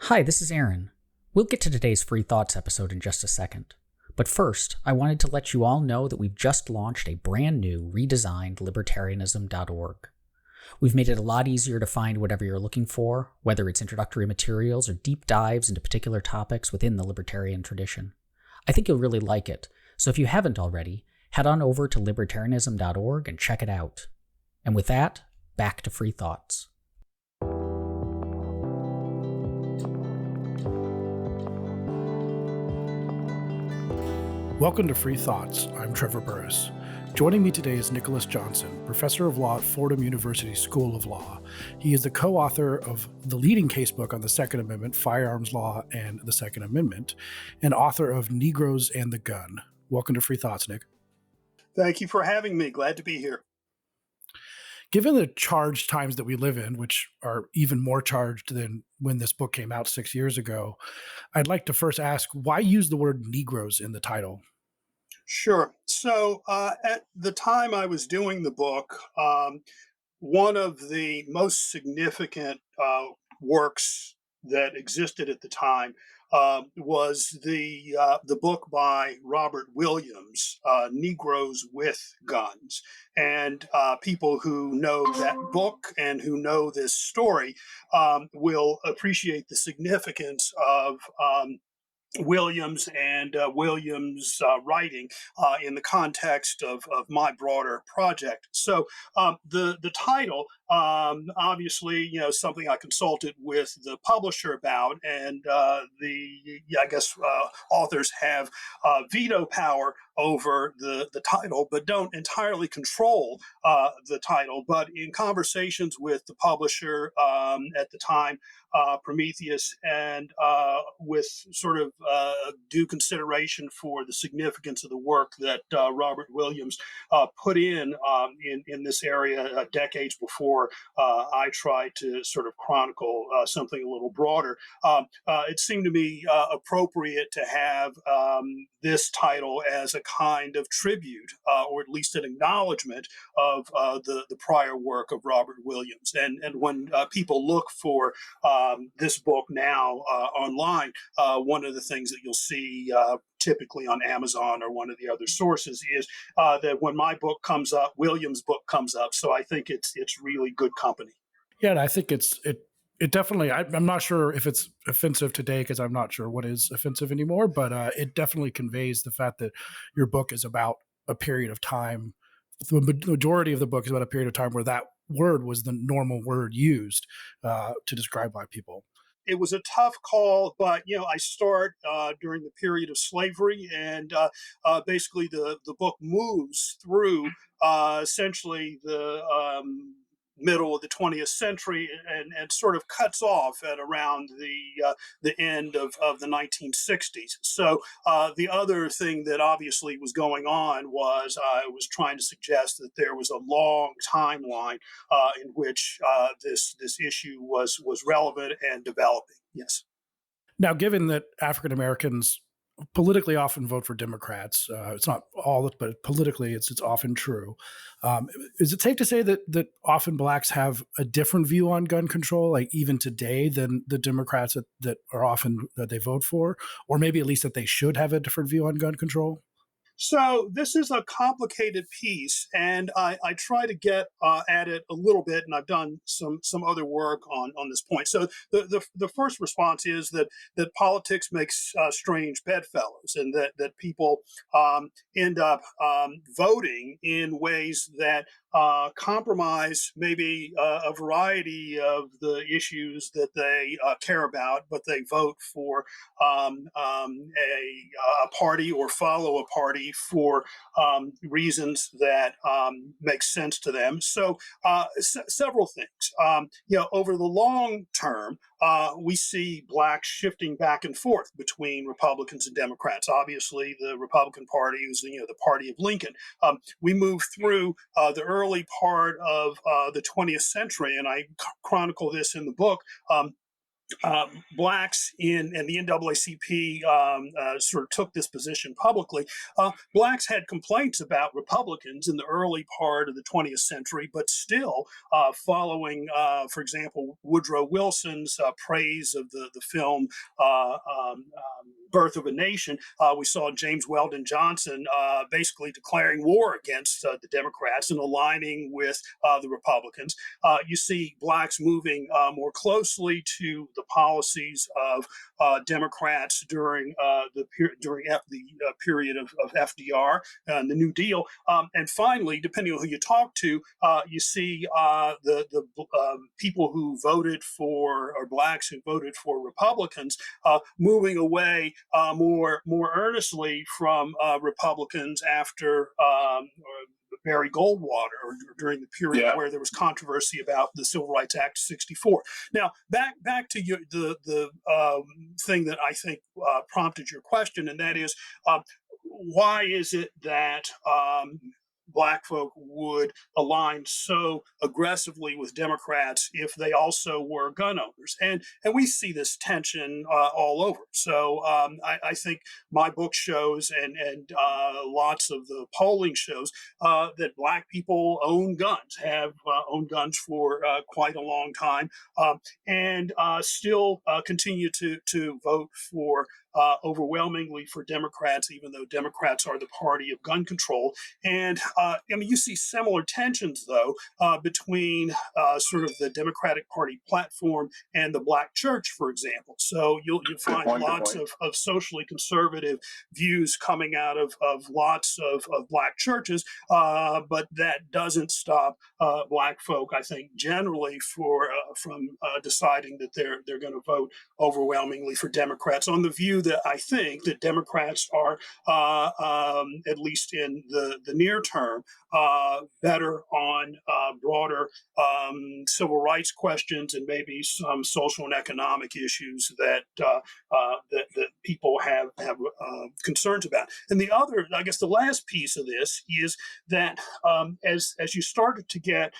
Hi, this is Aaron. We'll get to today's Free Thoughts episode in just a second. But first, I wanted to let you all know that we've just launched a brand new, redesigned Libertarianism.org. We've made it a lot easier to find whatever you're looking for, whether it's introductory materials or deep dives into particular topics within the libertarian tradition. I think you'll really like it, so if you haven't already, head on over to Libertarianism.org and check it out. And with that, back to Free Thoughts. Welcome to Free Thoughts. I'm Trevor Burrus. Joining me today is Nicholas Johnson, professor of law at Fordham University School of Law. He is the co-author of the leading casebook on the Second Amendment, Firearms Law, and the Second Amendment, and author of Negroes and the Gun. Welcome to Free Thoughts, Nick. Thank you for having me. Glad to be here. Given the charged times that we live in, which are even more charged than when this book came out 6 years ago, I'd like to first ask, why use the word Negroes in the title? Sure. So at the time I was doing the book, one of the most significant works that existed at the time was the book by Robert Williams, Negroes with Guns. And people who know that book and who know this story will appreciate the significance of Williams and Williams' writing in the context of my broader project. So the title, obviously, something I consulted with the publisher about, and authors have veto power over the title, but don't entirely control the title. But in conversations with the publisher at the time, Prometheus, and with sort of due consideration for the significance of the work that Robert Williams put in this area decades before I tried to sort of chronicle something a little broader. It seemed to me appropriate to have this title as a kind of tribute, or at least an acknowledgement of the prior work of Robert Williams. And when people look for this book now online, one of the things that you'll see typically on Amazon or one of the other sources is that when my book comes up, Williams' book comes up. So I think it's really good company. Yeah, and I think it definitely, I'm not sure if it's offensive today because I'm not sure what is offensive anymore, but it definitely conveys the fact that your book is about a period of time. The majority of the book is about a period of time where that word was the normal word used to describe Black people. It was a tough call, but I start during the period of slavery, and basically the book moves through essentially the middle of the 20th century, and sort of cuts off at around the end of the 1960s. So the other thing that obviously was going on was I was trying to suggest that there was a long timeline in which this issue was relevant and developing. Yes. Now, given that African Americans politically often vote for Democrats, it's not all, but politically it's often true. Is it safe to say that often Blacks have a different view on gun control, like even today, than the Democrats that are often that they vote for, or maybe at least that they should have a different view on gun control? So this is a complicated piece, and I try to get at it a little bit, and I've done some other work on this point. So the first response is that politics makes strange bedfellows, and that people end up voting in ways that compromise maybe a variety of the issues that they care about, but they vote for a party or follow a party for reasons that make sense to them. So several things. Over the long term, we see Blacks shifting back and forth between Republicans and Democrats. Obviously, the Republican Party is the party of Lincoln. We move through the early part of the 20th century, and I chronicle this in the book. blacks and the NAACP sort of took this position publicly. Blacks had complaints about Republicans in the early part of the 20th century, but still, following, for example, Woodrow Wilson's praise of the film Birth of a Nation, we saw James Weldon Johnson basically declaring war against the Democrats and aligning with the Republicans. You see blacks moving more closely to the policies of Democrats during the period of FDR and the New Deal. And finally, depending on who you talk to, you see the people who voted for, or blacks who voted for Republicans, moving away more earnestly from Republicans after Barry Goldwater, or during the period where there was controversy about the Civil Rights Act of '64. Now, back to the thing that I think prompted your question, and that is, why is it that Black folk would align so aggressively with Democrats if they also were gun owners? And we see this tension all over. So I think my book shows, and lots of the polling shows, that Black people own guns, have owned guns for quite a long time, and still continue to vote for overwhelmingly for Democrats, even though Democrats are the party of gun control. And I mean, you see similar tensions, though, between sort of the Democratic Party platform and the Black church, for example. So you'll find lots of socially conservative views coming out of lots of Black churches, but that doesn't stop Black folk, I think, generally from deciding that they're going to vote overwhelmingly for Democrats, on the view that I think that Democrats are, at least in the near term, better on broader civil rights questions and maybe some social and economic issues that that people have concerns about. And the other, I guess, the last piece of this is that as you started to get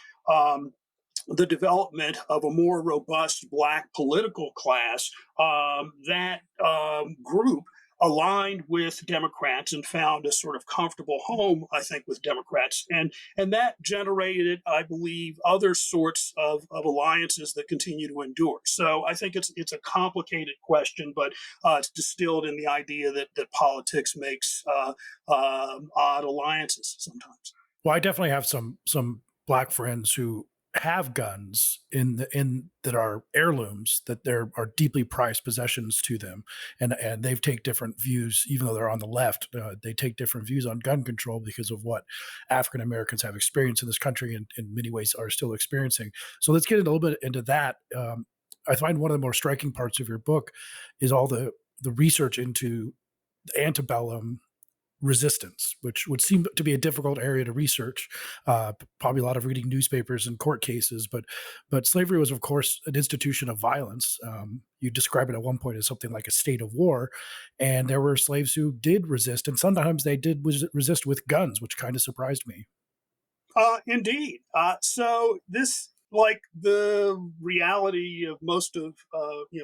the development of a more robust Black political class, that group aligned with Democrats and found a sort of comfortable home, I think, with Democrats. And that generated, I believe, other sorts of alliances that continue to endure. So I think it's a complicated question, but it's distilled in the idea that politics makes odd alliances sometimes. Well, I definitely have some Black friends who have guns that are heirlooms, that are deeply prized possessions to them, and they take different views. Even though they're on the left, they take different views on gun control because of what African Americans have experienced in this country, and in many ways are still experiencing. So let's get a little bit into that. I find one of the more striking parts of your book is all the research into the antebellum resistance, which would seem to be a difficult area to research. Probably a lot of reading newspapers and court cases, but slavery was, of course, an institution of violence. You describe it at one point as something like a state of war, and there were slaves who did resist, and sometimes they did resist with guns, which kind of surprised me. Indeed. So this, like the reality of most of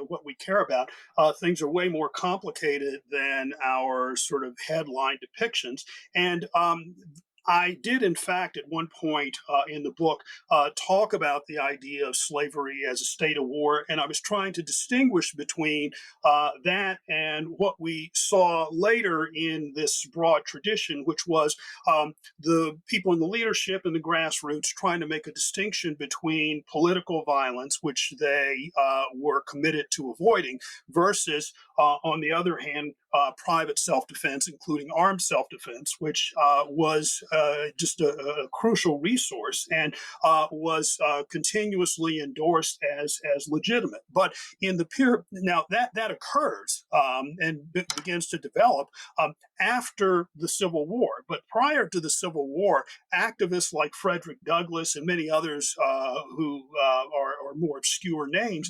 what we care about, things are way more complicated than our sort of headline depictions. And I did, in fact, at one point in the book, talk about the idea of slavery as a state of war, and I was trying to distinguish between that and what we saw later in this broad tradition, which was the people in the leadership and the grassroots trying to make a distinction between political violence, which they were committed to avoiding, versus, on the other hand, private self-defense, including armed self-defense, which was just a crucial resource and was continuously endorsed as legitimate. But in the period now that occurs and begins to develop after the Civil War. But prior to the Civil War, activists like Frederick Douglass and many others who are more obscure names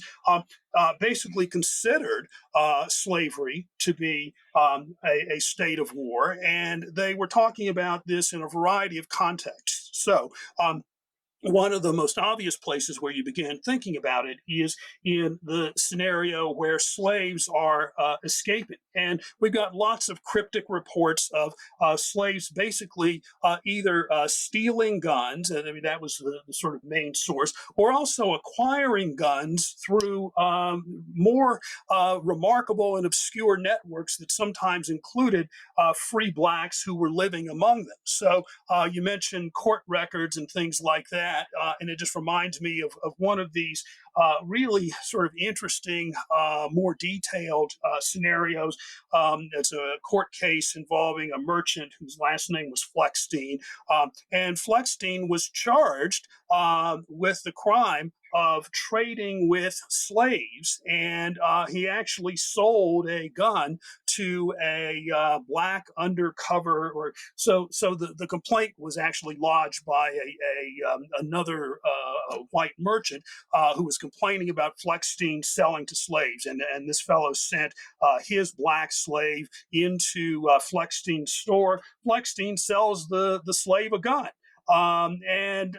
basically considered slavery to be a state of war, and they were talking about this in a variety of contexts. So one of the most obvious places where you begin thinking about it is in the scenario where slaves are escaping. And we've got lots of cryptic reports of slaves basically either stealing guns, and I mean, that was the sort of main source, or also acquiring guns through more remarkable and obscure networks that sometimes included free blacks who were living among them. So you mentioned court records and things like that, and it just reminds me of one of these really sort of interesting, more detailed scenarios. It's a court case involving a merchant whose last name was Fleckstein, and Fleckstein was charged with the crime of trading with slaves, and he actually sold a gun to a black undercover, or so the complaint was actually lodged by another white merchant who was complaining about Fleckstein selling to slaves, and this fellow sent his black slave into Fleckstein's store. Fleckstein sells the slave a gun, and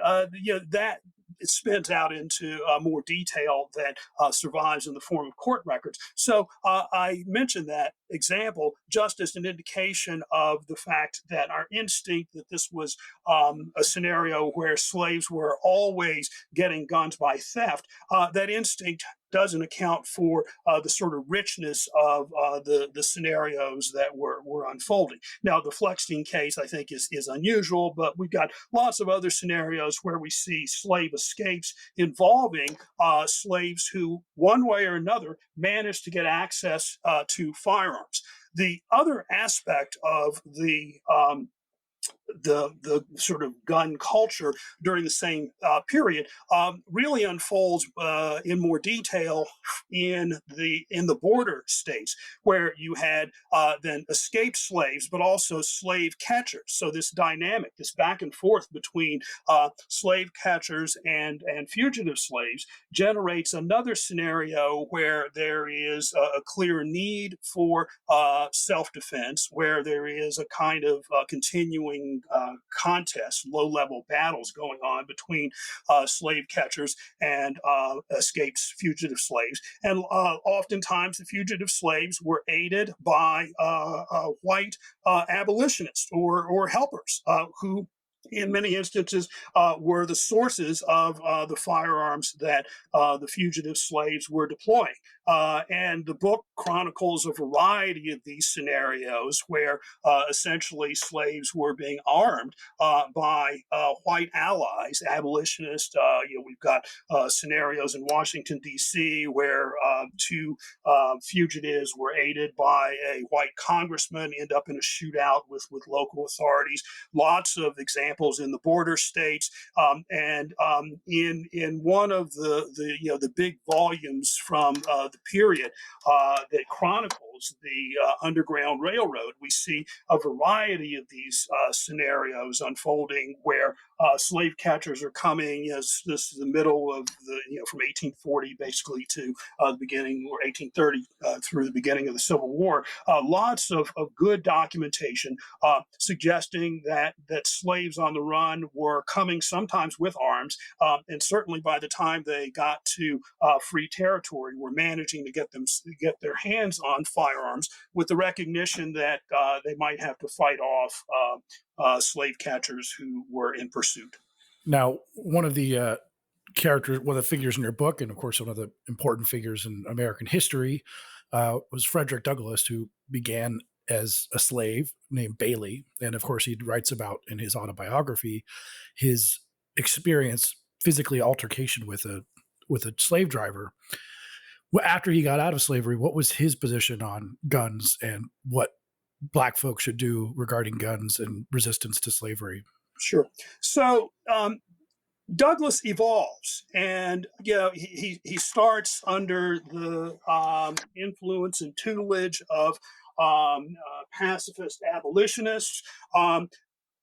that it spins out into more detail that survives in the form of court records. So I mentioned that example just as an indication of the fact that our instinct that this was a scenario where slaves were always getting guns by theft, that instinct doesn't account for the sort of richness of the scenarios that were unfolding. Now, the Fleckstein case, I think, is unusual, but we've got lots of other scenarios where we see slave escapes involving slaves who, one way or another, managed to get access to firearms. The other aspect of the sort of gun culture during the same period really unfolds in more detail in the border states, where you had then escaped slaves, but also slave catchers. So this dynamic, this back and forth between slave catchers and fugitive slaves, generates another scenario where there is a clear need for self-defense, where there is a kind of continuing contests, low-level battles going on between slave catchers and escaped fugitive slaves. And oftentimes the fugitive slaves were aided by white abolitionists or helpers who in many instances were the sources of the firearms that the fugitive slaves were deploying. And the book chronicles a variety of these scenarios where essentially slaves were being armed by white allies, abolitionists. We've got scenarios in Washington, D.C., where two fugitives were aided by a white congressman, end up in a shootout with local authorities. Lots of examples in the border states, and in one of the big volumes from the period that chronicles the Underground Railroad, we see a variety of these scenarios unfolding where slave catchers are coming. As this is the middle of from 1840 basically to the beginning, or 1830 through the beginning of the Civil War. Lots of good documentation suggesting that slaves on the run were coming sometimes with arms, and certainly by the time they got to free territory, were managing to get their hands on firearms, with the recognition that they might have to fight off slave catchers who were in pursuit. Now, one of the characters, one of the figures in your book, and of course one of the important figures in American history, was Frederick Douglass, who began as a slave named Bailey. And of course, he writes about in his autobiography his experience, physically altercation with a slave driver. After he got out of slavery, what was his position on guns and what Black folks should do regarding guns and resistance to slavery? Sure. So Douglass evolves, and he starts under the influence and tutelage of pacifist abolitionists.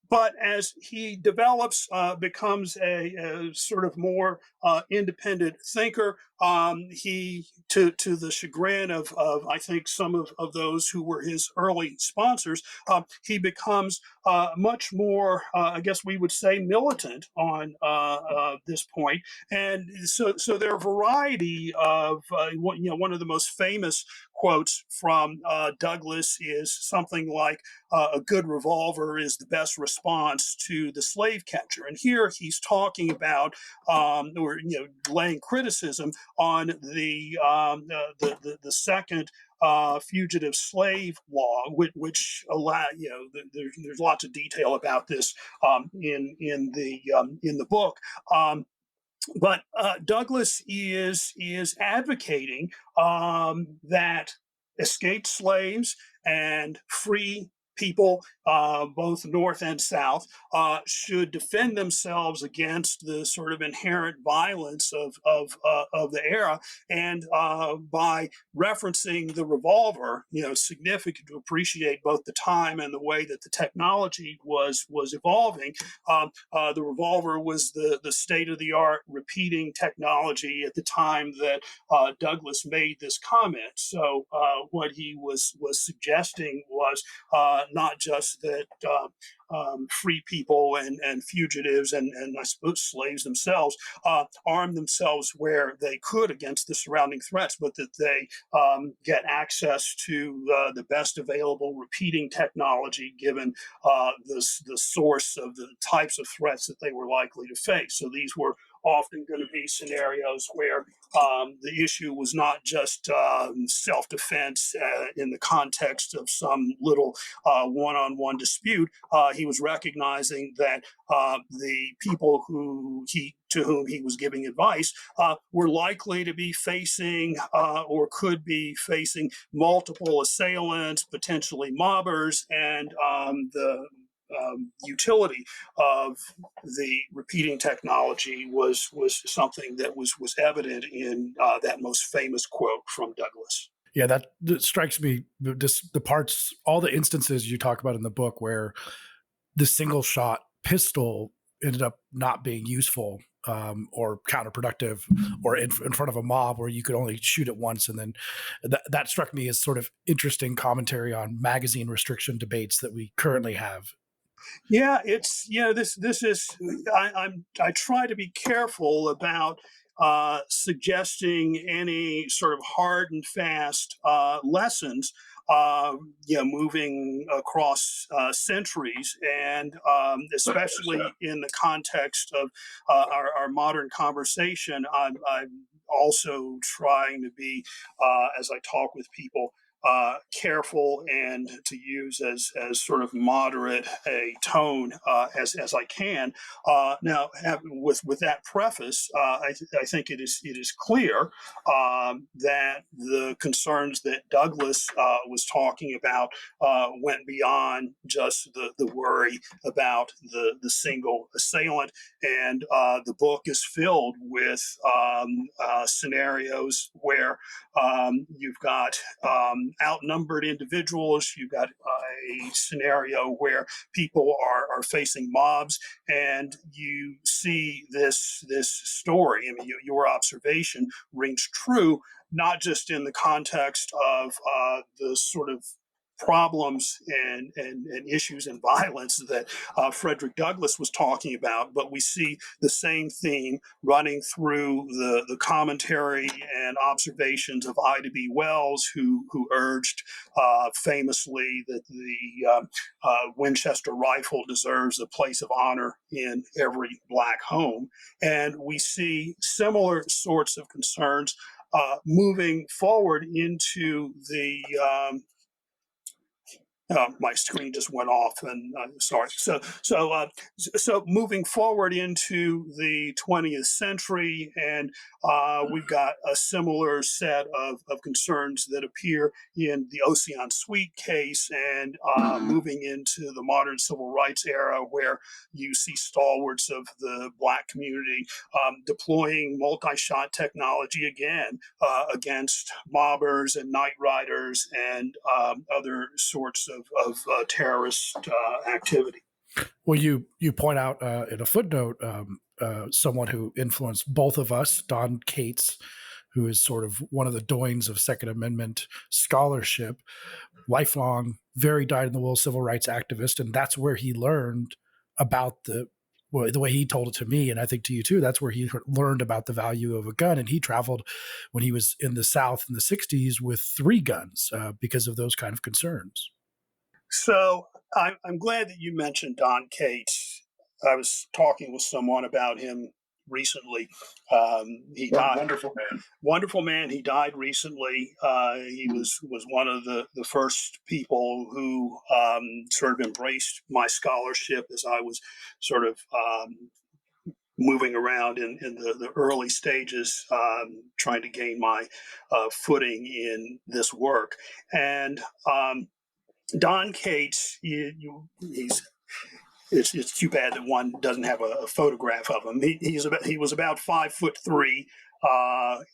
but as he develops, becomes a sort of more independent thinker, he, to the chagrin of I think some of those who were his early sponsors, he becomes much more, I guess we would say, militant on this point. And so there are a variety of, one of the most famous quotes from Douglass is something like, a good revolver is the best response to the slave catcher. And here he's talking about, or laying criticism on the second fugitive slave law, which allow, there's lots of detail about this in the book. But Douglass is advocating that escaped slaves and free people, both North and South, should defend themselves against the sort of inherent violence of the era, and by referencing the revolver, it's significant to appreciate both the time and the way that the technology was evolving. The revolver was the state of the art repeating technology at the time that Douglass made this comment. So what he was suggesting was not just that free people and fugitives and I suppose slaves themselves arm themselves where they could against the surrounding threats, but that they get access to the best available repeating technology given the source of the types of threats that they were likely to face. So these were often going to be scenarios where the issue was not just self-defense in the context of some little one-on-one dispute. He was recognizing that the people to whom he was giving advice were likely to be facing or could be facing multiple assailants, potentially mobbers, and the utility of the repeating technology was something that was evident in that most famous quote from Douglass. Yeah, that strikes me. Just the parts, all the instances you talk about in the book where the single shot pistol ended up not being useful or counterproductive, or in front of a mob where you could only shoot it once. And then that struck me as sort of interesting commentary on magazine restriction debates that we currently have. Yeah, it's this is I try to be careful about suggesting any sort of hard and fast lessons, moving across centuries, and especially in the context of our modern conversation. I'm also trying to be, as I talk with people, careful and to use as sort of moderate a tone as I can. Now, with that preface, I think it is clear that the concerns that Douglass was talking about went beyond just the worry about the single assailant, and the book is filled with scenarios where you've got outnumbered individuals. You've got a scenario where people are facing mobs, and you see this story. I mean, your observation rings true, not just in the context of the sort of problems and issues and violence that Frederick Douglass was talking about, but we see the same theme running through the commentary and observations of Ida B. Wells, who urged famously that the Winchester rifle deserves a place of honor in every Black home. And we see similar sorts of concerns moving forward into the my screen just went off, and I'm sorry. So moving forward into the 20th century, and we've got a similar set of concerns that appear in the Ocean Suite case, and moving into the modern civil rights era, where you see stalwarts of the Black community deploying multi-shot technology again against mobbers and night riders and other sorts of terrorist activity. Well, you point out in a footnote someone who influenced both of us, Don Cates, who is sort of one of the doyens of Second Amendment scholarship, lifelong, very dyed-in-the-wool civil rights activist, and that's where he learned about the way he told it to me, and I think to you too. That's where he learned about the value of a gun, and he traveled when he was in the South in the '60s with 3 guns because of those kind of concerns. So I'm glad that you mentioned Don Cates. I was talking with someone about him recently. He died. Wonderful man. Wonderful man. He died recently. He was one of the first people who sort of embraced my scholarship as I was sort of moving around in the early stages, trying to gain my footing in this work. And Don Cates, he's it's too bad that one doesn't have a photograph of him. He was about 5'3".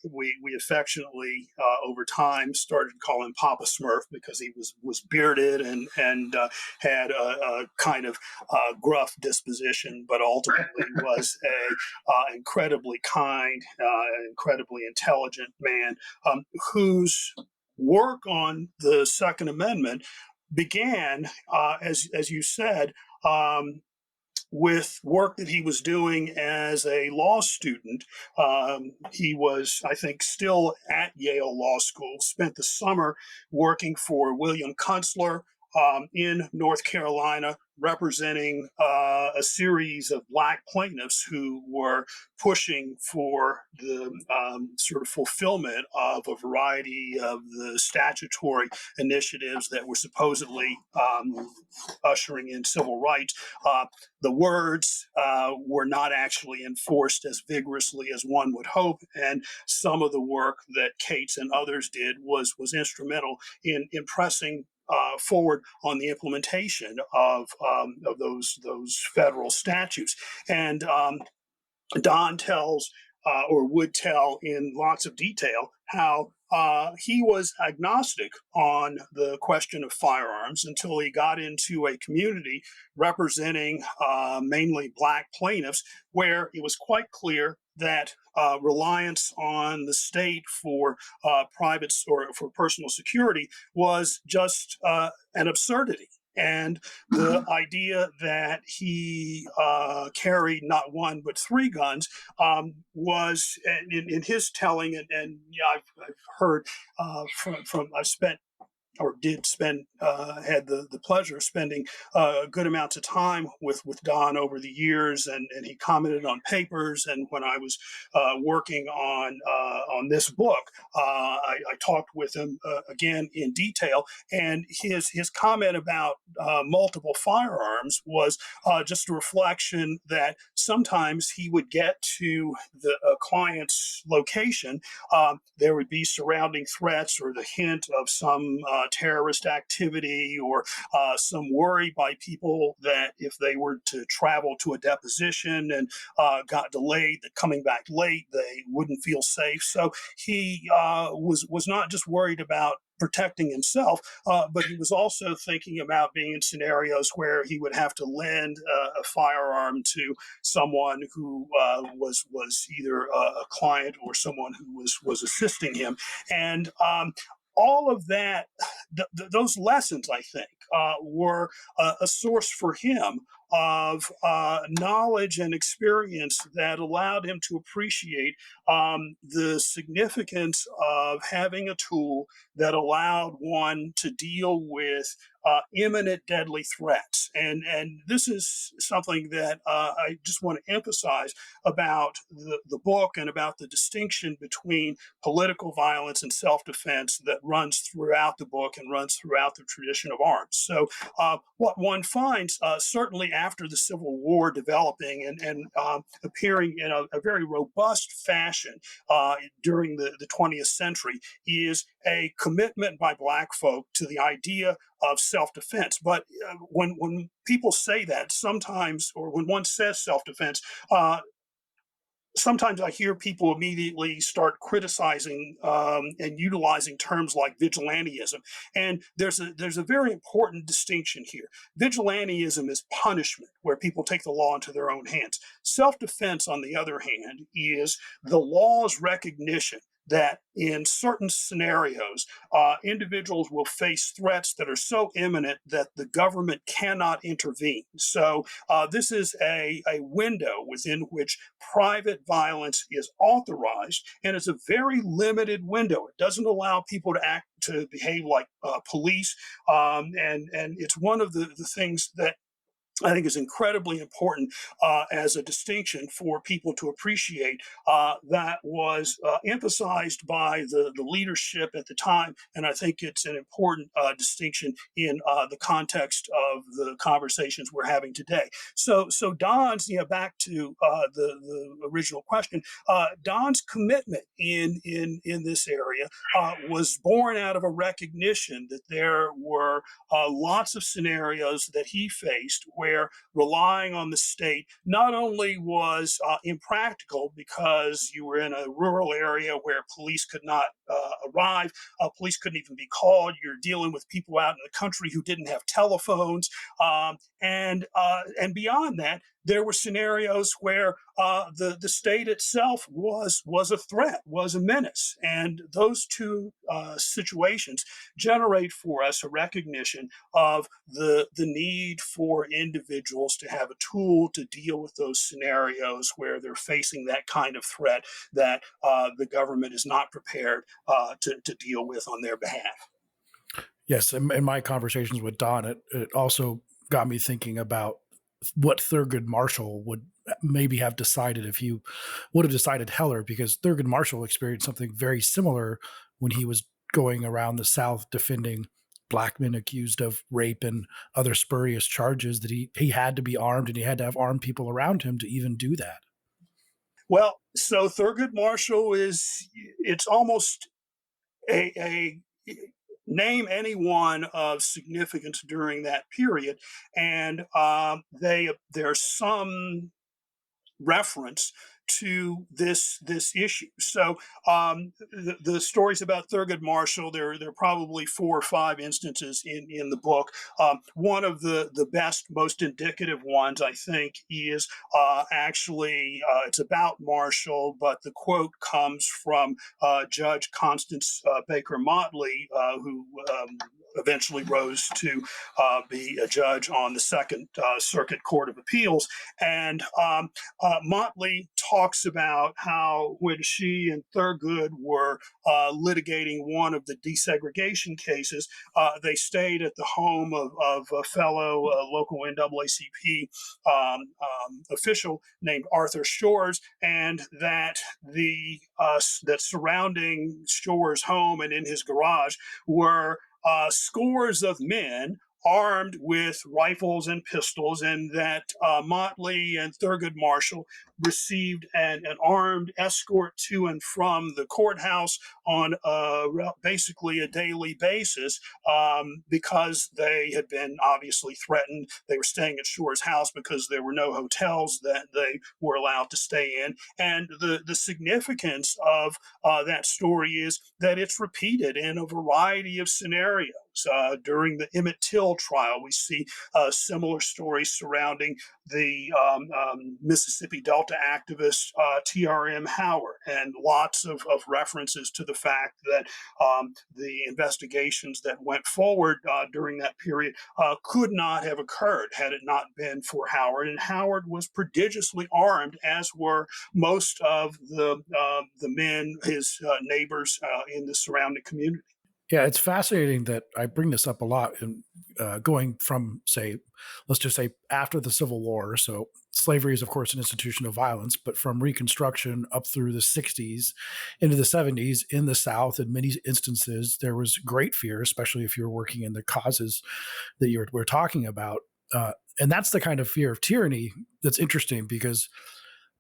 We affectionately over time started calling him Papa Smurf because he was bearded and had a kind of gruff disposition, but ultimately was a incredibly kind, incredibly intelligent man whose work on the Second Amendment began, as you said, um, with work that he was doing as a law student. He was, I think, still at Yale Law School, spent the summer working for William Kunstler in North Carolina, representing a series of Black plaintiffs who were pushing for the sort of fulfillment of a variety of the statutory initiatives that were supposedly ushering in civil rights. The words were not actually enforced as vigorously as one would hope, and some of the work that Cates and others did was instrumental in pressing forward on the implementation of those federal statutes. And Don tells or would tell in lots of detail how he was agnostic on the question of firearms until he got into a community representing mainly Black plaintiffs, where it was quite clear that reliance on the state for private or for personal security was just an absurdity. And the idea that he carried not one but 3 guns was, in his telling, and yeah, I've heard from I've spent or did spend had the pleasure of spending good amounts of time with Don over the years, and he commented on papers. And when I was working on this book, I talked with him again in detail, and his comment about multiple firearms was just a reflection that sometimes he would get to the client's location, there would be surrounding threats or the hint of some terrorist activity or some worry by people that if they were to travel to a deposition and got delayed, that coming back late, they wouldn't feel safe. So he was not just worried about protecting himself, but he was also thinking about being in scenarios where he would have to lend a firearm to someone who was either a client or someone who was assisting him, and all of that, those lessons, I think, were a source for him of knowledge and experience that allowed him to appreciate the significance of having a tool that allowed one to deal with imminent deadly threats. And this is something that I just want to emphasize about the book and about the distinction between political violence and self-defense that runs throughout the book and runs throughout the tradition of arms. So what one finds, certainly after the Civil War developing and appearing in a very robust fashion during the 20th century, is a commitment by Black folk to the idea of self-defense. But when people say that sometimes, or when one says self-defense, sometimes I hear people immediately start criticizing and utilizing terms like vigilantism, and there's a very important distinction here. Vigilantism is punishment, where people take the law into their own hands. Self-defense, on the other hand, is the law's recognition that in certain scenarios, individuals will face threats that are so imminent that the government cannot intervene. So this is a window within which private violence is authorized, and it's a very limited window. It doesn't allow people to behave like police, and it's one of the things that I think is incredibly important as a distinction for people to appreciate, that was emphasized by the leadership at the time. And I think it's an important distinction in the context of the conversations we're having today. So Don's, back to the original question, Don's commitment in this area was born out of a recognition that there were lots of scenarios that he faced where relying on the state not only was impractical because you were in a rural area where police could not arrive, police couldn't even be called. You're dealing with people out in the country who didn't have telephones, and beyond that, there were scenarios where the state itself was a threat, was a menace, and those two situations generate for us a recognition of the need for individuals to have a tool to deal with those scenarios where they're facing that kind of threat that the government is not prepared to deal with on their behalf. Yes, in my conversations with Don, it also got me thinking about what Thurgood Marshall would maybe have decided if he would have decided Heller, because Thurgood Marshall experienced something very similar when he was going around the South defending black men accused of rape and other spurious charges, that he had to be armed and he had to have armed people around him to even do that. Well, so Thurgood Marshall it's almost a name anyone of significance during that period, and there's some reference to this issue. So the stories about Thurgood Marshall, there are probably 4 or 5 instances in the book. One of the best, most indicative ones, I think, is actually it's about Marshall, but the quote comes from Judge Constance Baker Motley, who eventually rose to be a judge on the Second Circuit Court of Appeals. And Motley talks about how when she and Thurgood were litigating one of the desegregation cases, they stayed at the home of a fellow local NAACP official named Arthur Shores, and that that surrounding Shores' home and in his garage were scores of men armed with rifles and pistols, and that Motley and Thurgood Marshall received an armed escort to and from the courthouse on basically a daily basis, because they had been obviously threatened. They were staying at Shore's house because there were no hotels that they were allowed to stay in. And the significance of that story is that it's repeated in a variety of scenarios. During the Emmett Till trial, we see similar stories surrounding the Mississippi Delta activist T.R.M. Howard, and lots of references to the fact that the investigations that went forward during that period could not have occurred had it not been for Howard. And Howard was prodigiously armed, as were most of the men, his neighbors in the surrounding community. Yeah, it's fascinating that I bring this up a lot in going from, let's just say after the Civil War. So slavery is, of course, an institution of violence, but from Reconstruction up through the 60s into the 70s in the South, in many instances, there was great fear, especially if you were working in the causes that we're talking about. And that's the kind of fear of tyranny that's interesting, because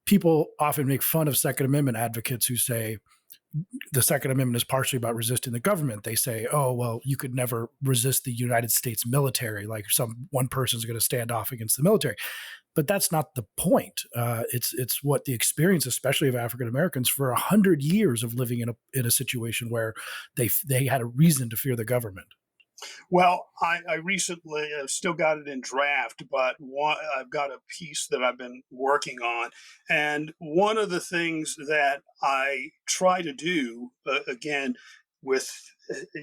people often make fun of Second Amendment advocates who say, the Second Amendment is partially about resisting the government. They say, oh, well, you could never resist the United States military, like one person is going to stand off against the military. But that's not the point. It's what the experience, especially of African Americans, for 100 years of living in a situation where they had a reason to fear the government. Well, I recently have still got it in draft, but I've got a piece that I've been working on. And one of the things that I try to do, again, with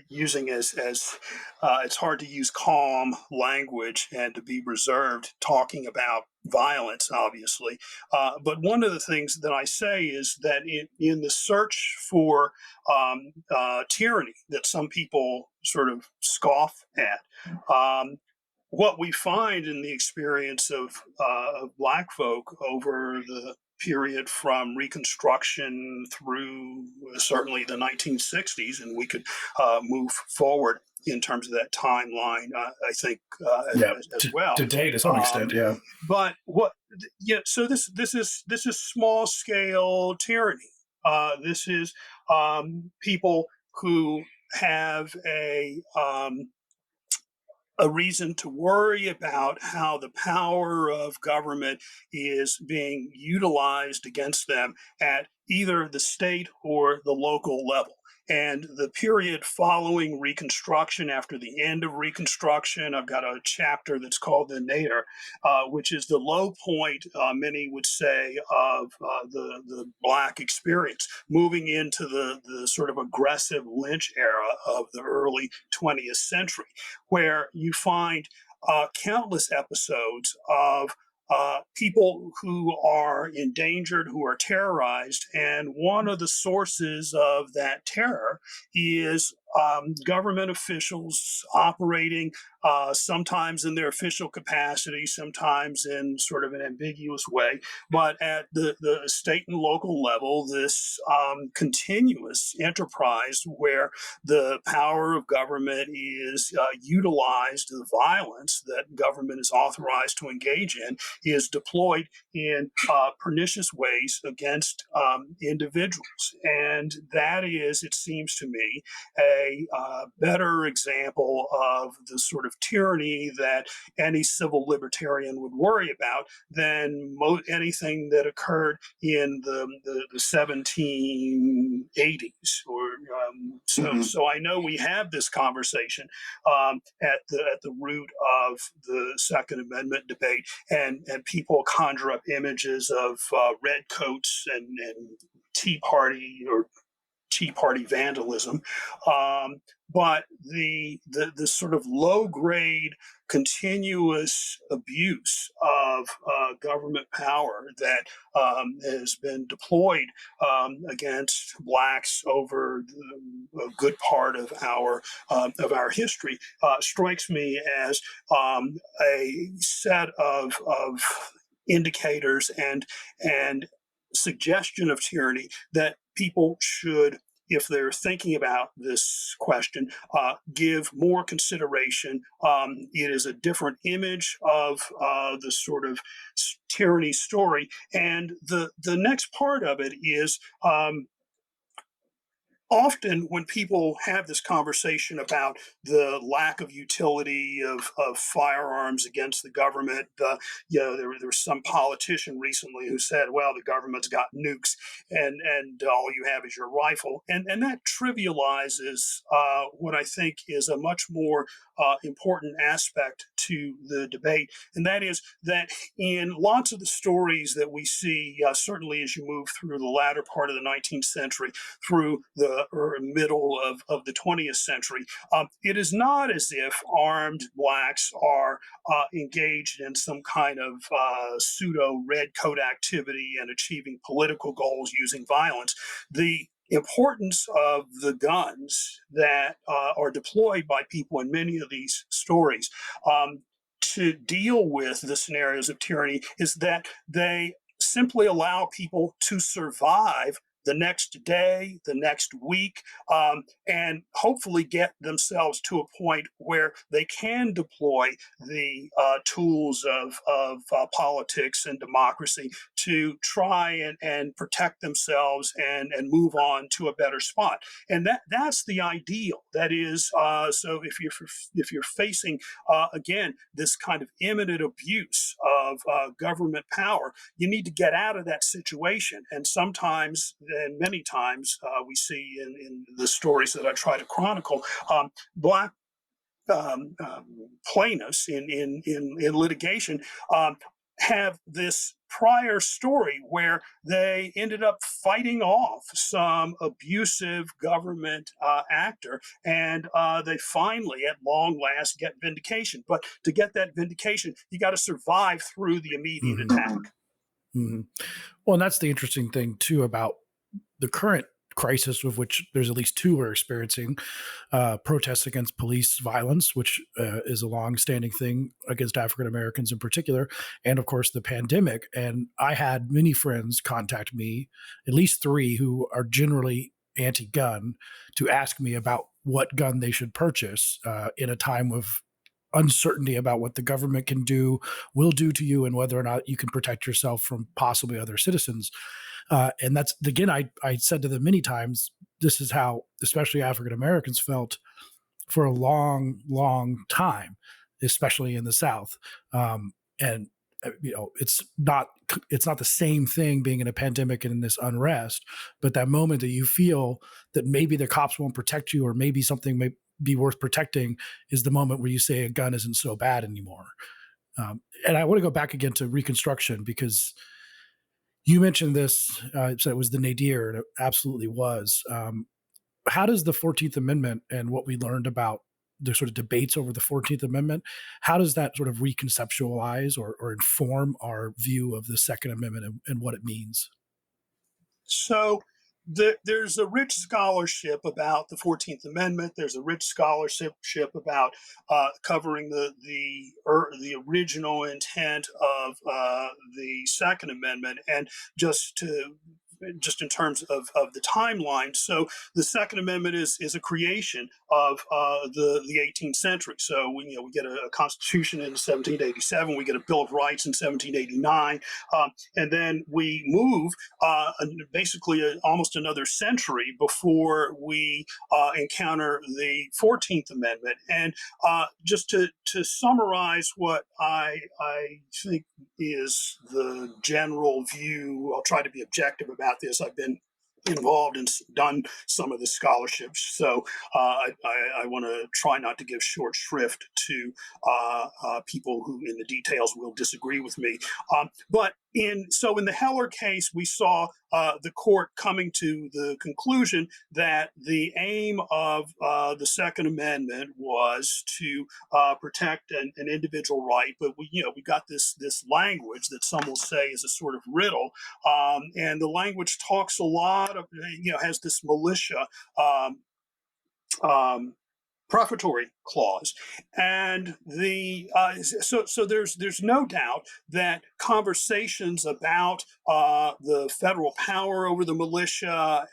using as it's hard to use calm language and to be reserved talking about violence, obviously. But one of the things that I say is that in the search for tyranny that some people sort of scoff at. What we find in the experience of Black folk over the period from Reconstruction through certainly the 1960s, and we could move forward in terms of that timeline, I think, as well. To date, to some extent, yeah. But so this is small scale tyranny. This is people who have a reason to worry about how the power of government is being utilized against them at either the state or the local level. And the period following Reconstruction, after the end of Reconstruction, I've got a chapter that's called the Nadir, which is the low point, many would say, of the Black experience, moving into the sort of aggressive lynch era of the early 20th century, where you find countless episodes of people who are endangered, who are terrorized. And one of the sources of that terror is government officials operating sometimes in their official capacity, sometimes in sort of an ambiguous way, but at the state and local level, this continuous enterprise where the power of government is utilized, the violence that government is authorized to engage in is deployed in pernicious ways against individuals. And that is, it seems to me, a better example of the sort of tyranny that any civil libertarian would worry about than anything that occurred in the 1780s. Or so I know we have this conversation at the root of the Second Amendment debate, and people conjure up images of redcoats and Tea Party vandalism, but the sort of low grade continuous abuse of government power that has been deployed against Blacks over a good part of our history strikes me as a set of indicators and suggestion of tyranny that people should, if they're thinking about this question, give more consideration. It is a different image of the sort of tyranny story. And the next part of it is often when people have this conversation about the lack of utility of firearms against the government, there was some politician recently who said, well, the government's got nukes and all you have is your rifle. And that trivializes what I think is a much more important aspect to the debate. And that is that in lots of the stories that we see, certainly as you move through the latter part of the 19th century, through the middle of the 20th century, it is not as if armed Blacks are engaged in some kind of pseudo red coat activity and achieving political goals using violence. The importance of the guns that are deployed by people in many of these stories to deal with the scenarios of tyranny is that they simply allow people to survive the next day, the next week, and hopefully get themselves to a point where they can deploy the tools of politics and democracy to try and protect themselves and move on to a better spot. And that's the ideal. That is, so if you're facing again this kind of imminent abuse of government power, you need to get out of that situation. And sometimes, and many times, we see in the stories that I try to chronicle, black plaintiffs in litigation have this prior story where they ended up fighting off some abusive government actor, and they finally, at long last, get vindication. But to get that vindication, you got to survive through the immediate attack. Mm-hmm. Well, and that's the interesting thing too about the current crisis, of which there's at least two we're experiencing: protests against police violence, which is a long-standing thing against African Americans in particular, and of course the pandemic. And I had many friends contact me, at least three, who are generally anti-gun, to ask me about what gun they should purchase in a time of uncertainty about what the government can do, will do to you, and whether or not you can protect yourself from possibly other citizens. And that's, again, I said to them many times, this is how especially African Americans felt for a long, long time, especially in the South. And it's not the same thing being in a pandemic and in this unrest, but that moment that you feel that maybe the cops won't protect you, or maybe something may be worth protecting, is the moment where you say a gun isn't so bad anymore. And I want to go back again to Reconstruction, because you mentioned this, so it was the nadir, and it absolutely was. How does the 14th Amendment and what we learned about the sort of debates over the 14th Amendment, how does that sort of reconceptualize or inform our view of the Second Amendment and what it means? So there's a rich scholarship about the 14th Amendment. There's a rich scholarship about covering the original intent of the Second Amendment, and just in terms of the timeline. So the Second Amendment is a creation of the 18th century. So we get a Constitution in 1787, we get a Bill of Rights in 1789, and then we move basically almost another century before we encounter the 14th Amendment. And just to summarize what I think is the general view, I'll try to be objective about this. I've been involved and done some of the scholarships, so I want to try not to give short shrift to people who in the details will disagree with me. But in the Heller case, we saw the court coming to the conclusion that the aim of the Second Amendment was to protect an individual right, but we got this language that some will say is a sort of riddle, and the language talks a lot of, has this militia prefatory clause, and so there's no doubt that conversations about the federal power over the militia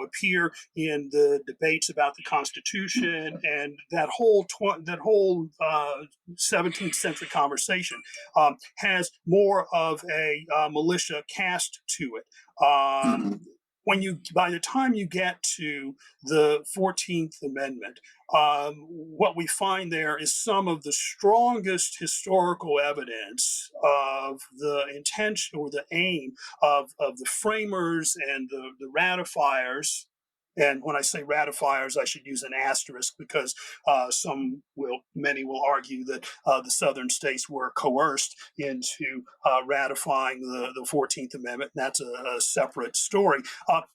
appear in the debates about the Constitution, and that whole 17th century conversation has more of a militia cast to it. By the time you get to the 14th Amendment, what we find there is some of the strongest historical evidence of the intention or the aim of the framers and the ratifiers. And when I say ratifiers, I should use an asterisk, because many will argue that the Southern states were coerced into ratifying the 14th Amendment. And that's a separate story.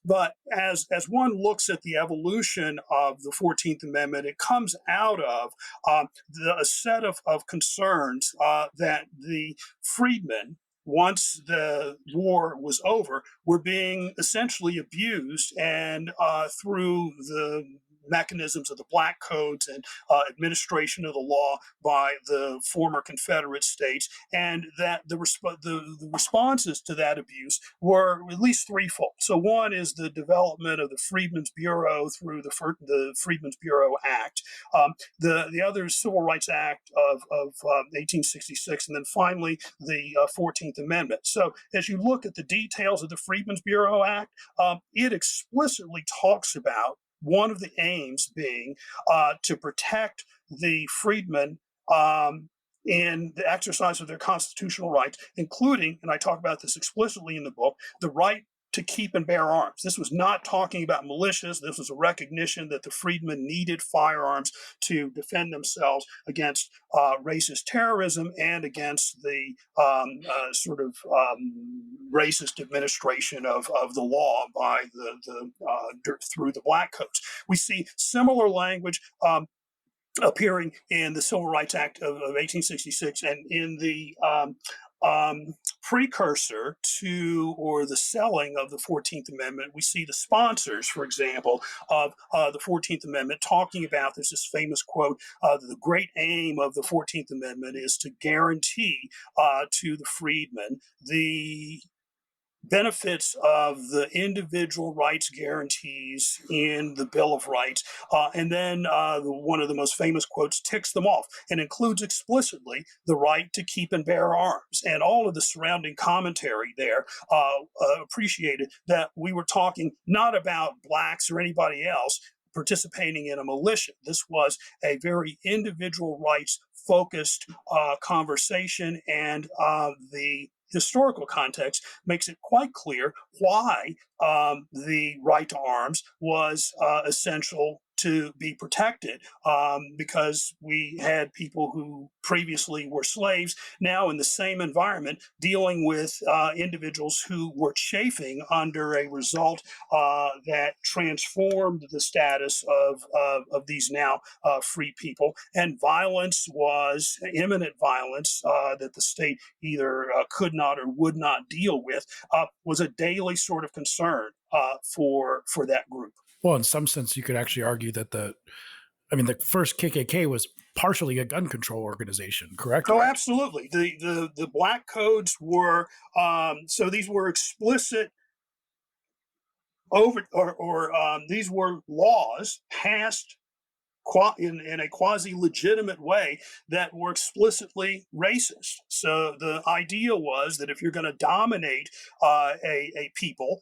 But as one looks at the evolution of the 14th Amendment, it comes out of a set of concerns that the freedmen, once the war was over, were being essentially abused, and through the mechanisms of the black codes and administration of the law by the former Confederate states, and that the responses to that abuse were at least threefold. So one is the development of the Freedmen's Bureau through the Freedmen's Bureau Act, the other is Civil Rights Act of 1866, and then finally the 14th Amendment. So as you look at the details of the Freedmen's Bureau Act, it explicitly talks about one of the aims being to protect the freedmen in the exercise of their constitutional rights, including, and I talk about this explicitly in the book, the right to keep and bear arms. This was not talking about militias. This was a recognition that the freedmen needed firearms to defend themselves against racist terrorism and against the racist administration of the law by through the black coats. We see similar language appearing in the Civil Rights Act of 1866 and in the precursor to or the selling of the 14th Amendment. We see the sponsors, for example, of the 14th Amendment talking about, there's this famous quote, the great aim of the 14th Amendment is to guarantee to the freedmen the benefits of the individual rights guarantees in the Bill of Rights. And then one of the most famous quotes ticks them off and includes explicitly the right to keep and bear arms. And all of the surrounding commentary there appreciated that we were talking not about blacks or anybody else participating in a militia. This was a very individual rights focused conversation, and the historical context makes it quite clear why the right to arms was essential to be protected, because we had people who previously were slaves now in the same environment dealing with individuals who were chafing under a result that transformed the status of these now free people. And violence was imminent violence that the state either could not or would not deal with, was a daily sort of concern for that group. Well, in some sense, you could actually argue that the first KKK was partially a gun control organization, correct? Oh, absolutely. The black codes were so these were explicit these were laws passed in a quasi-legitimate way that were explicitly racist. So the idea was that if you're going to dominate a people,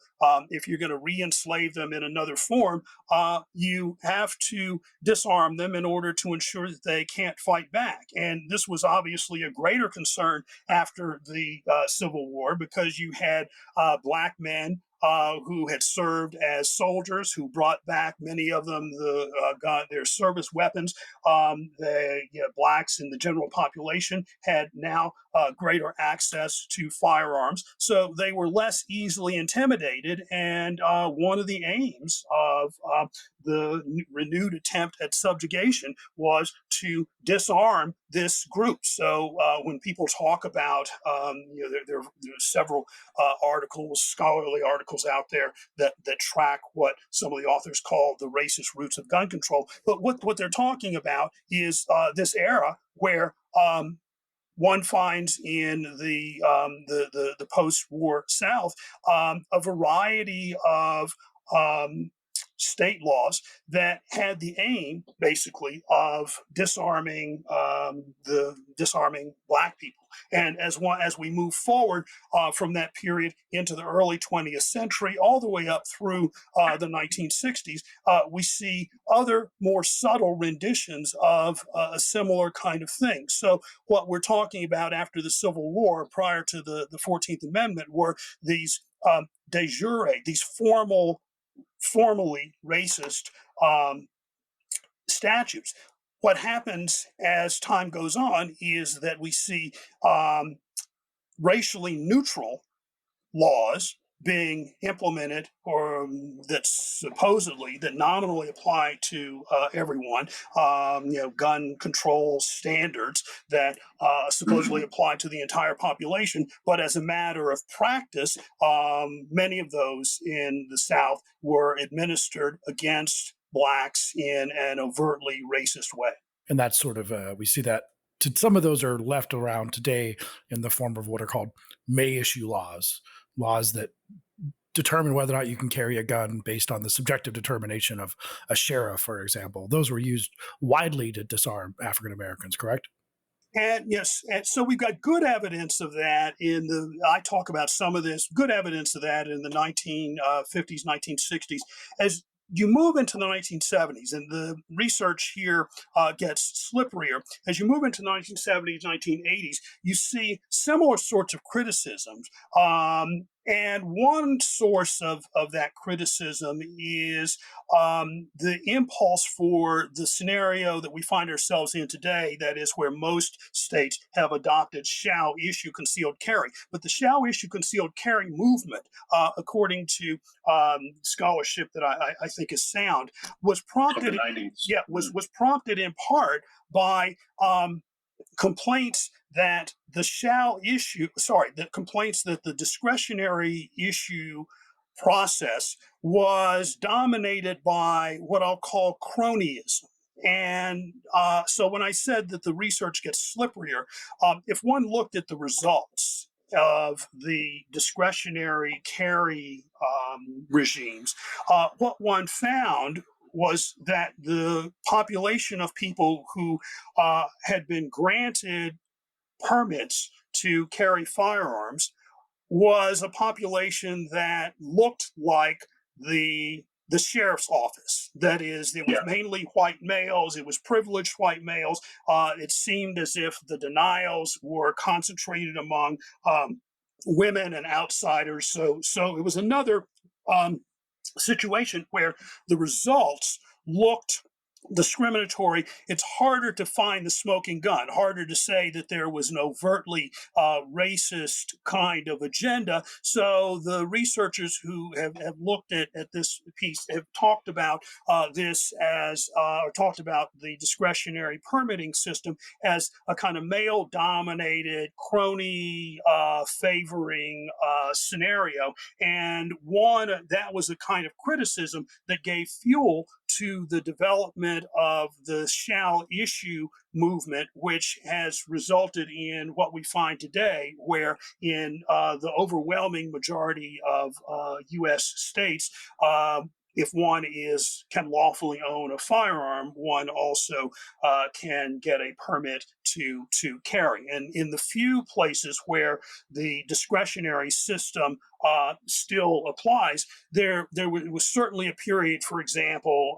if you're going to re-enslave them in another form, you have to disarm them in order to ensure that they can't fight back. And this was obviously a greater concern after the Civil War, because you had black men who had served as soldiers, who brought back many of them got their service weapons. Blacks in the general population had now greater access to firearms, so they were less easily intimidated. And one of the aims of the renewed attempt at subjugation was to disarm this group. So when people talk about, there are several articles, scholarly articles out there that track what some of the authors call the racist roots of gun control. But what they're talking about is this era where one finds in the post-war South a variety of state laws that had the aim, basically, of disarming black people. And as we move forward from that period into the early 20th century, all the way up through the 1960s, we see other more subtle renditions of a similar kind of thing. So what we're talking about after the Civil War, prior to the 14th Amendment, were these de jure, these formally racist statutes. What happens as time goes on is that we see racially neutral laws being implemented, or that nominally apply to everyone, gun control standards that supposedly apply to the entire population. But as a matter of practice, many of those in the South were administered against blacks in an overtly racist way. And that's sort of, we see that some of those are left around today in the form of what are called May issue laws that determine whether or not you can carry a gun based on the subjective determination of a sheriff, for example. Those were used widely to disarm African Americans, correct? And yes, and so we've got good evidence of that I talk about some of this, good evidence of that in the 1950s, 1960s, as you move into the 1970s, and the research here gets slipperier. As you move into the 1970s, 1980s, you see similar sorts of criticisms. And one source of that criticism is the impulse for the scenario that we find ourselves in today, that is where most states have adopted shall issue concealed carry. But the shall issue concealed carry movement, according to scholarship that I think is sound, was prompted. Was prompted in part by complaints that the complaints that the discretionary issue process was dominated by what I'll call cronyism. And so when I said that the research gets slipperier, if one looked at the results of the discretionary carry regimes, what one found was that the population of people who had been granted permits to carry firearms was a population that looked like the sheriff's office. That is, it was mainly white males. It was privileged white males. It seemed as if the denials were concentrated among women and outsiders. So it was another situation where the results looked discriminatory. It's harder to find the smoking gun, harder to say that there was an overtly racist kind of agenda. So the researchers who have looked at this piece have talked about this as, or talked about the discretionary permitting system as a kind of male-dominated, crony favoring scenario. And that was a kind of criticism that gave fuel to the development of the shall issue movement, which has resulted in what we find today, where in the overwhelming majority of U.S. states, if one can lawfully own a firearm, one also can get a permit to carry. And in the few places where the discretionary system still applies, there was certainly a period, for example,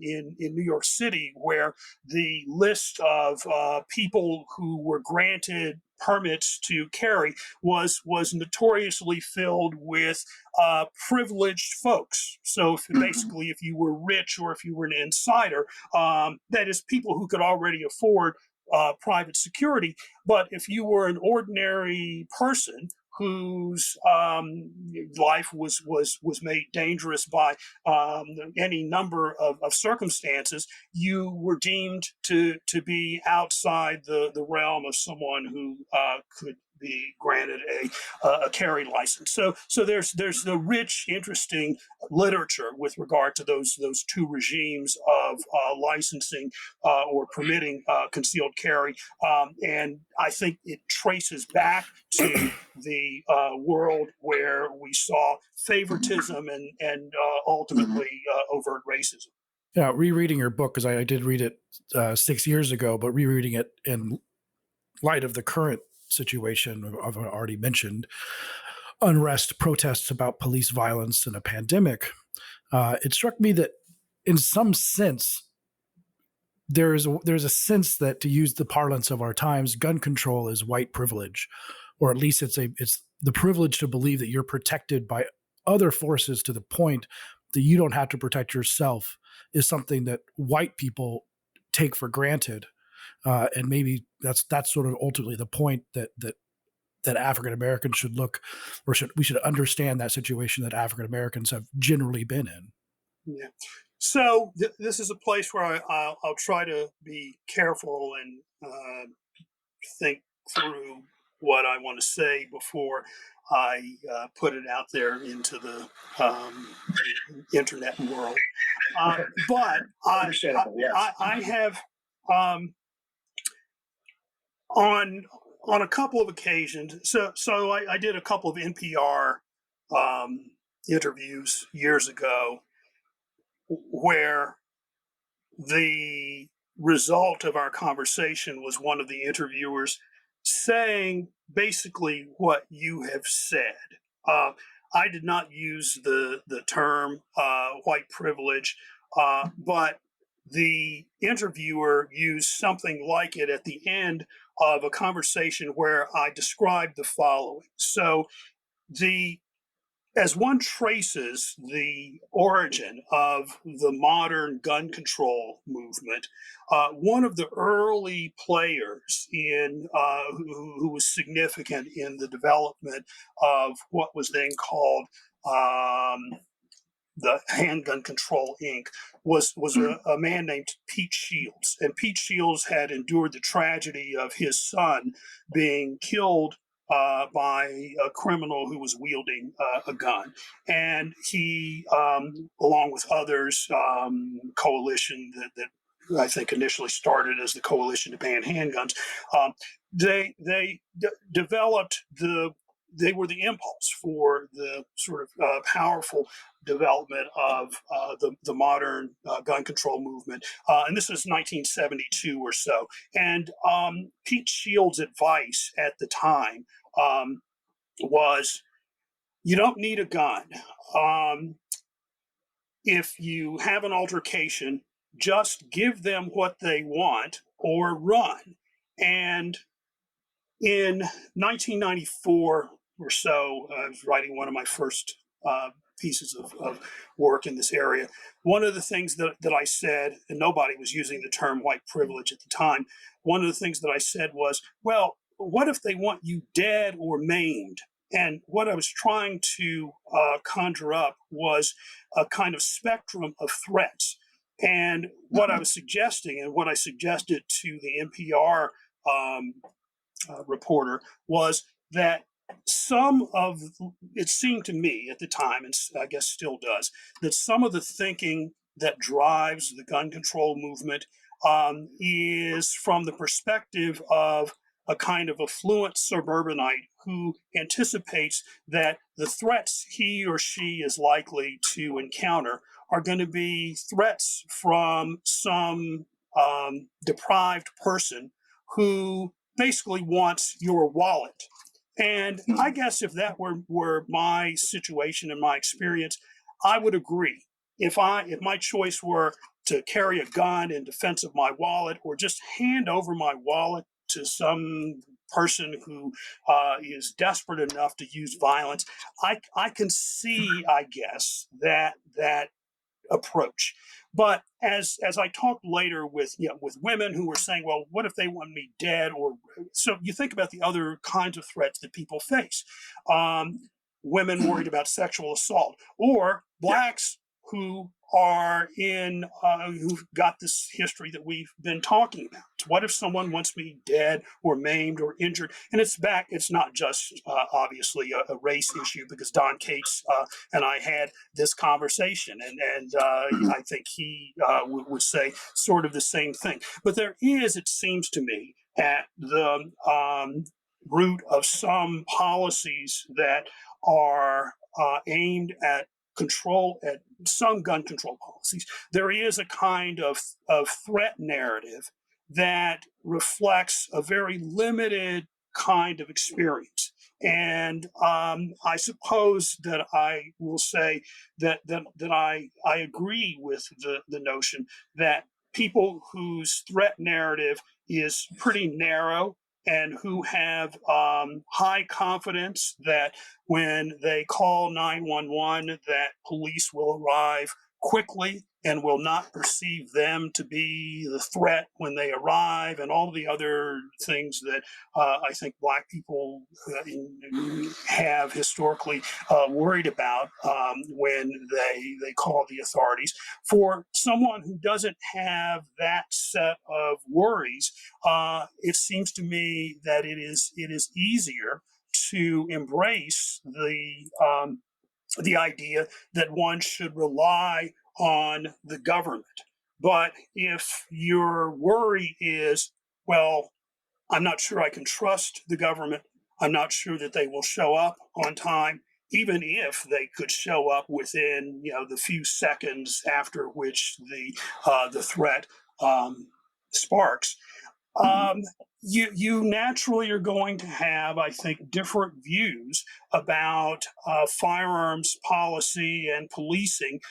in New York City, where the list of people who were granted permits to carry was notoriously filled with privileged folks. So basically, if you were rich or if you were an insider, that is, people who could already afford private security. But if you were an ordinary person whose life was made dangerous by any number of circumstances, you were deemed to be outside the realm of someone who could be granted a carry license. So there's the rich, interesting literature with regard to those two regimes of licensing or permitting concealed carry, and I think it traces back to the world where we saw favoritism and ultimately overt racism. Yeah, rereading your book, because I did read it 6 years ago, but rereading it in light of the current situation I've already mentioned, unrest, protests about police violence, and a pandemic, it struck me that in some sense, there's a sense that, to use the parlance of our times, gun control is white privilege, or at least it's the privilege to believe that you're protected by other forces to the point that you don't have to protect yourself, is something that white people take for granted. And maybe that's sort of ultimately the point that African Americans should look, or we should understand that situation that African Americans have generally been in. Yeah. So this is a place where I'll try to be careful and think through what I want to say before I put it out there into the internet world. But I have on a couple of occasions. So I did a couple of NPR interviews years ago where the result of our conversation was one of the interviewers saying basically what you have said. I did not use the term white privilege, but the interviewer used something like it at the end of a conversation where I described the following. So the as one traces the origin of the modern gun control movement, one of the early players who was significant in the development of what was then called the Handgun Control Inc. was a man named Pete Shields, and Pete Shields had endured the tragedy of his son being killed by a criminal who was wielding a gun, and he, along with others, coalition that I think initially started as the Coalition to Ban Handguns, um, developed they were the impulse for the sort of powerful development of the modern gun control movement. And this was 1972 or so. And Pete Shields' advice at the time was you don't need a gun. If you have an altercation, just give them what they want or run. And in 1994 or so, I was writing one of my first pieces of work in this area. One of the things that I said, and nobody was using the term white privilege at the time, one of the things that I said was, well, what if they want you dead or maimed? And what I was trying to conjure up was a kind of spectrum of threats. And what I was suggesting, and what I suggested to the NPR reporter, was that it seemed to me at the time, and I guess still does, that some of the thinking that drives the gun control movement is from the perspective of a kind of affluent suburbanite who anticipates that the threats he or she is likely to encounter are going to be threats from some deprived person who basically wants your wallet. And I guess if that were my situation and my experience, I would agree. If my choice were to carry a gun in defense of my wallet, or just hand over my wallet to some person who is desperate enough to use violence, I can see, I guess, that approach. But as I talked later with with women who were saying, well, what if they want me dead? Or so you think about the other kinds of threats that people face. Women worried about sexual assault, or blacks who are who've got this history that we've been talking about. What if someone wants me dead or maimed or injured? And it's not just obviously a race issue, because Don Cates and I had this conversation, and I think he would say sort of the same thing. But there is, it seems to me, at the root of some policies that are aimed at some gun control policies, there is a kind of threat narrative that reflects a very limited kind of experience. And I suppose that I will say that I agree with the notion that people whose threat narrative is pretty narrow, and who have high confidence that when they call 911, that police will arrive quickly and will not perceive them to be the threat when they arrive, and all the other things that I think Black people have historically worried about when they call the authorities. For someone who doesn't have that set of worries, it seems to me that it is easier to embrace the idea that one should rely on the government. But if your worry is, well, I'm not sure I can trust the government, I'm not sure that they will show up on time, even if they could show up within the few seconds after which the threat sparks. Um, you naturally are going to have, I think, different views about firearms policy and policing,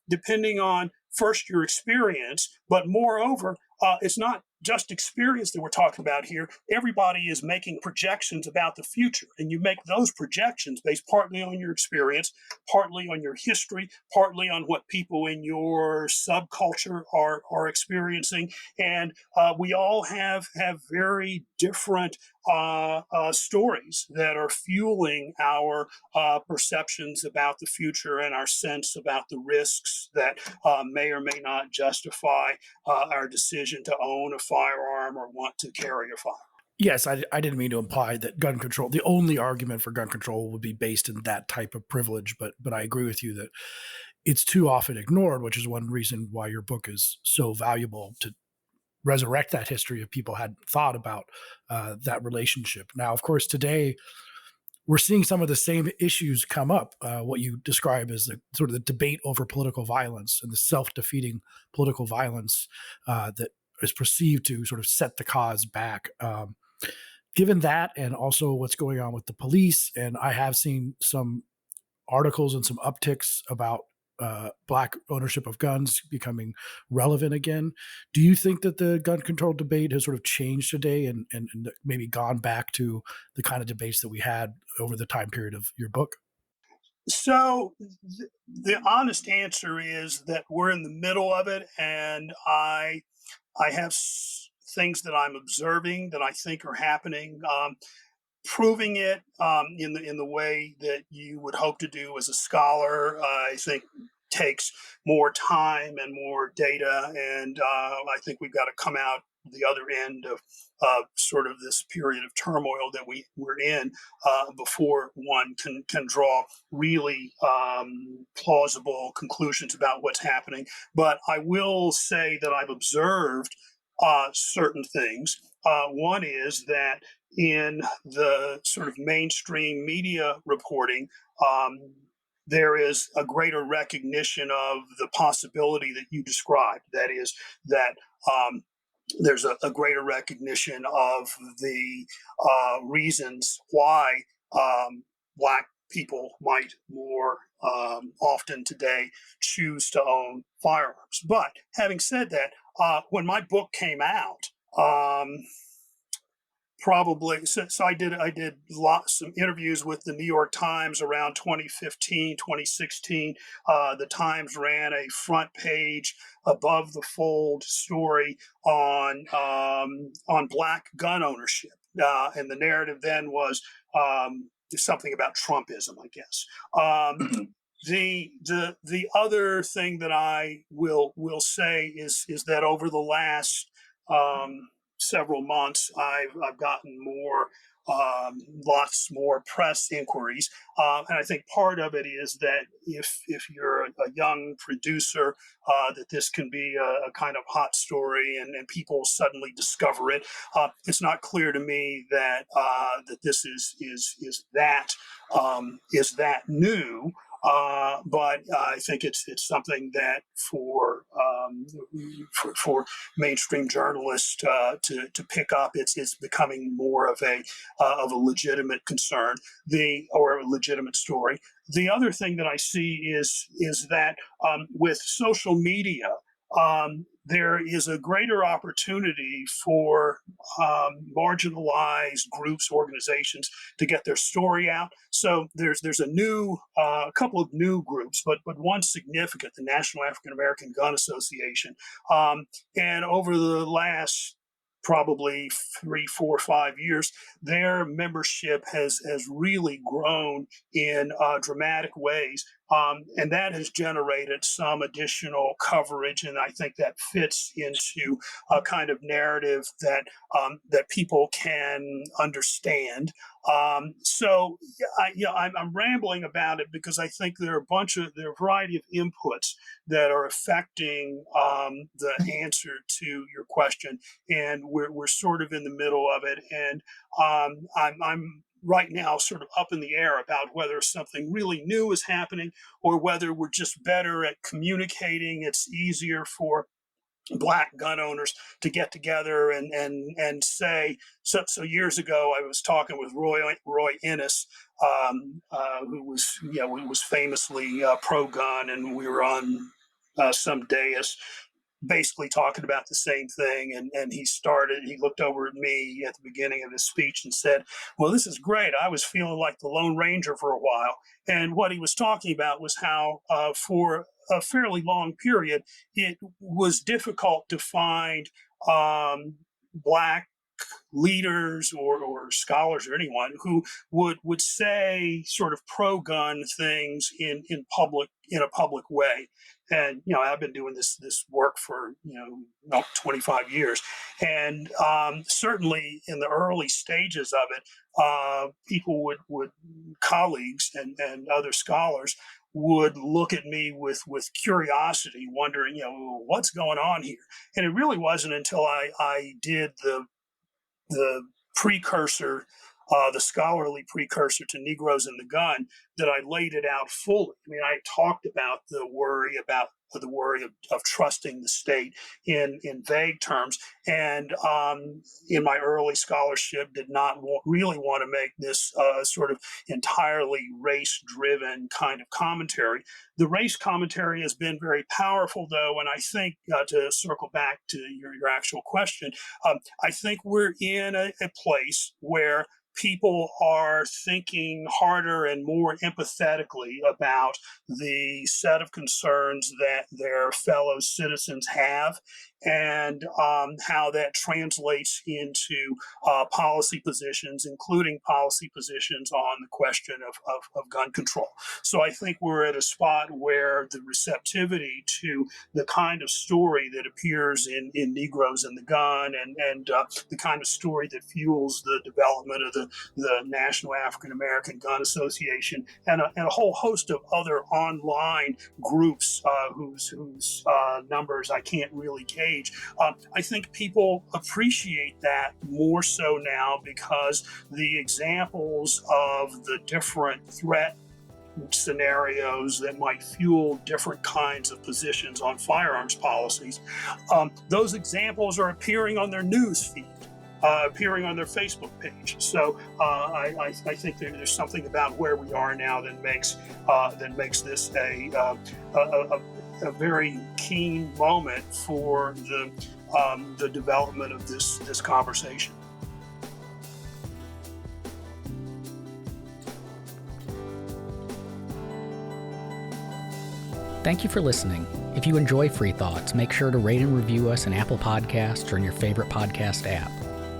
depending on first your experience, but moreover, it's not just experience that we're talking about here. Everybody is making projections about the future, and you make those projections based partly on your experience, partly on your history, partly on what people in your subculture are experiencing, and we all have very different stories that are fueling our perceptions about the future and our sense about the risks that may or may not justify our decision to own a firearm or want to carry a firearm. Yes, I didn't mean to imply that gun control, the only argument for gun control would be based in that type of privilege, but I agree with you that it's too often ignored, which is one reason why your book is so valuable, to resurrect that history if people hadn't thought about that relationship. Now, of course, today we're seeing some of the same issues come up, what you describe as the sort of the debate over political violence and the self-defeating political violence that is perceived to sort of set the cause back. Given that, and also what's going on with the police, and I have seen some articles and some upticks about Black ownership of guns becoming relevant again. Do you think that the gun control debate has sort of changed today and maybe gone back to the kind of debates that we had over the time period of your book? So the honest answer is that we're in the middle of it, and I have things that I'm observing that I think are happening. Proving it in the way that you would hope to do as a scholar, I think takes more time and more data, and I think we've got to come out the other end of sort of this period of turmoil that we're in before one can draw really plausible conclusions about what's happening. But I will say that I've observed certain things. One is that in the sort of mainstream media reporting, um, there is a greater recognition of the possibility that you described. That is, that there's a greater recognition of the reasons why Black people might more often today choose to own firearms. But having said that, when my book came out, probably so I did some interviews with the New York Times around 2015, 2016. The Times ran a front page above the fold story on Black gun ownership, and the narrative then was something about Trumpism, I guess. The other thing that I will say is that over the last several months, I've gotten more, lots more press inquiries, and I think part of it is that if you're a young producer, that this can be a kind of hot story, and people suddenly discover it. It's not clear to me that that this is that new. But I think it's something that for mainstream journalists to pick up, it's becoming more of a legitimate concern, or a legitimate story. The other thing that I see is that with social media, there is a greater opportunity for marginalized groups, organizations to get their story out. So there's a couple of new groups, but one significant, the National African American Gun Association, and over the last probably 3, 4, 5 years, their membership has really grown in dramatic ways. And that has generated some additional coverage, and I think that fits into a kind of narrative that people can understand. So I'm rambling about it because I think there are a variety of inputs that are affecting the answer to your question, and we're sort of in the middle of it, and I'm right now sort of up in the air about whether something really new is happening or whether we're just better at communicating. It's easier for Black gun owners to get together and say. So years ago, I was talking with Roy Ennis, who was famously pro-gun, and we were on some dais basically talking about the same thing. And he looked over at me at the beginning of his speech and said, well, this is great. I was feeling like the Lone Ranger for a while. And what he was talking about was how for a fairly long period, it was difficult to find Black leaders or scholars or anyone who would say sort of pro-gun things in a public way. And I've been doing this work for about 25 years, and certainly in the early stages of it, people would colleagues and other scholars would look at me with curiosity, wondering what's going on here. And it really wasn't until I did the precursor, the scholarly precursor to Negroes and the Gun, that I laid it out fully. I mean, I talked about the worry of trusting the state in vague terms, and in my early scholarship did not really want to make this sort of entirely race-driven kind of commentary. The race commentary has been very powerful, though, and I think, to circle back to your actual question, I think we're in a place where people are thinking harder and more empathetically about the set of concerns that their fellow citizens have, and how that translates into policy positions, including policy positions on the question of gun control. So I think we're at a spot where the receptivity to the kind of story that appears in Negroes and the Gun, and the kind of story that fuels the development of the National African American Gun Association, and a whole host of other online groups whose numbers I can't really gauge. I think people appreciate that more so now, because the examples of the different threat scenarios that might fuel different kinds of positions on firearms policies, those examples are appearing on their news feed, appearing on their Facebook page. So I think there's something about where we are now that makes this a very keen moment for the development of this conversation. Thank you for listening. If you enjoy Free Thoughts, make sure to rate and review us in Apple Podcasts or in your favorite podcast app.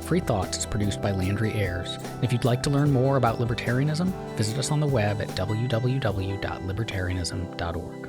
Free Thoughts is produced by Landry Ayers. If you'd like to learn more about libertarianism, visit us on the web at www.libertarianism.org.